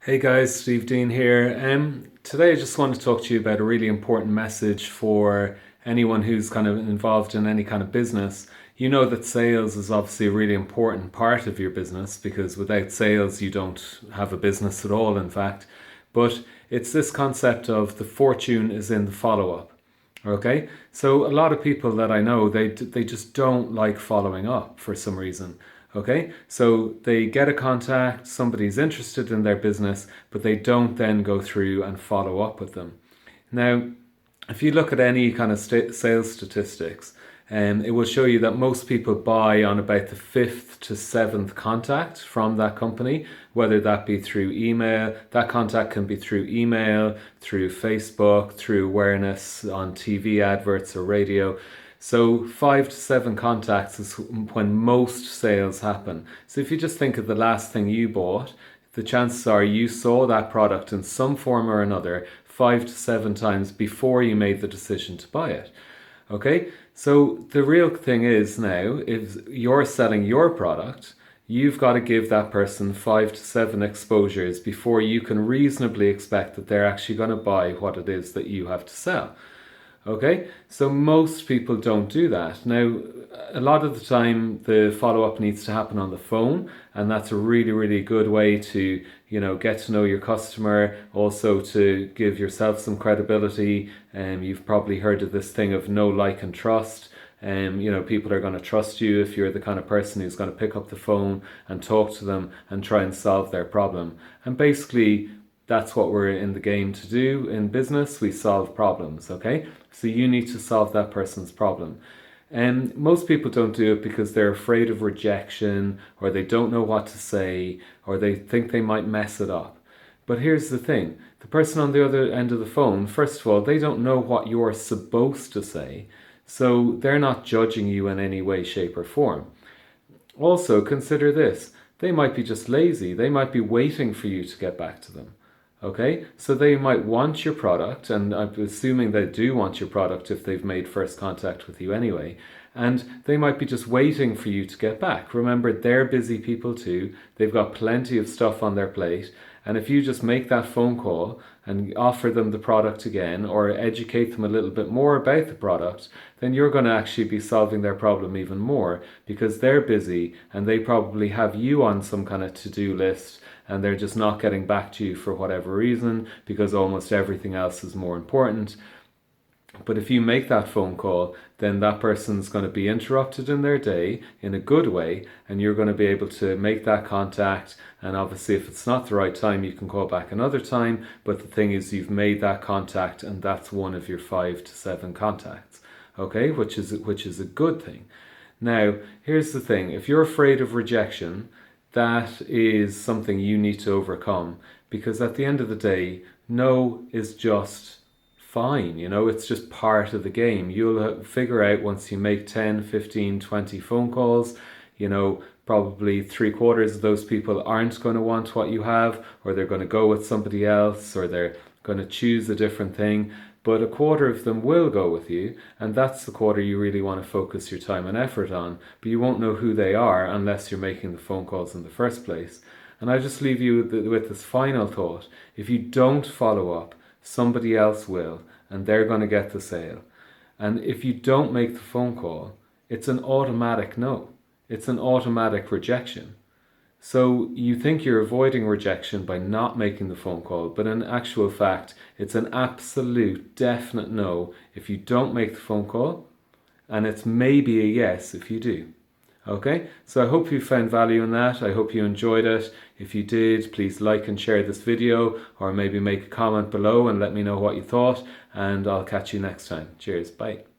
Hey guys, Steve Dean here. Today I just want to talk to you about a really important message for anyone who's kind of involved in any kind of business. You know that sales is obviously a really important part of your business because without sales you don't have a business at all, in fact. But it's this concept of the fortune is in the follow-up. Okay, so a lot of people that I know, they just don't like following up for some reason. Okay, so they get a contact, somebody's interested in their business, but they don't then go through and follow up with them. Now, if you look at any kind of sales statistics, it will show you that most people buy on about the fifth to seventh contact from that company, whether that be through email. That contact can be through email, through Facebook, through awareness on TV adverts or radio. So 5 to 7 contacts is when most sales happen. So if you just think of the last thing you bought, the chances are you saw that product in some form or another 5 to 7 times before you made the decision to buy it. Okay, so the real thing is now, if you're selling your product, you've got to give that person 5 to 7 exposures before you can reasonably expect that they're actually going to buy what it is that you have to sell. Okay, so most people don't do that. Now, a lot of the time, the follow up needs to happen on the phone, and that's a really, really good way to, get to know your customer, also to give yourself some credibility. You've probably heard of this thing of know, like, and trust. People are going to trust you if you're the kind of person who's going to pick up the phone and talk to them and try and solve their problem. And basically, that's what we're in the game to do in business. We solve problems, okay? So you need to solve that person's problem. And most people don't do it because they're afraid of rejection, or they don't know what to say, or they think they might mess it up. But here's the thing. The person on the other end of the phone, first of all, they don't know what you're supposed to say. So they're not judging you in any way, shape, or form. Also, consider this. They might be just lazy. They might be waiting for you to get back to them. Okay, so they might want your product, and I'm assuming they do want your product if they've made first contact with you anyway. And they might be just waiting for you to get back. Remember, they're busy people too. They've got plenty of stuff on their plate. And if you just make that phone call and offer them the product again, or educate them a little bit more about the product, then you're going to actually be solving their problem even more because they're busy and they probably have you on some kind of to-do list, and they're just not getting back to you for whatever reason because almost everything else is more important. But if you make that phone call, then that person's going to be interrupted in their day in a good way, and you're going to be able to make that contact. And obviously, if it's not the right time, you can call back another time. But the thing is, you've made that contact, and that's one of your 5 to 7 contacts. Okay, which is a good thing. Now, here's the thing: if you're afraid of rejection, that is something you need to overcome, because at the end of the day, no is just fine. It's just part of the game. You'll figure out once you make 10, 15, 20 phone calls, probably 3/4 of those people aren't going to want what you have, or they're going to go with somebody else, or they're going to choose a different thing. But 1/4 of them will go with you, and that's the 1/4 you really want to focus your time and effort on. But you won't know who they are unless you're making the phone calls in the first place. And I just leave you with this final thought. If you don't follow up, somebody else will, and they're going to get the sale. And if you don't make the phone call, it's an automatic no. It's an automatic rejection. So you think you're avoiding rejection by not making the phone call, but in actual fact, it's an absolute definite no if you don't make the phone call, and it's maybe a yes if you do. Okay, so I hope you found value in that. I hope you enjoyed it. If you did, please like and share this video, or maybe make a comment below and let me know what you thought, and I'll catch you next time. Cheers, bye.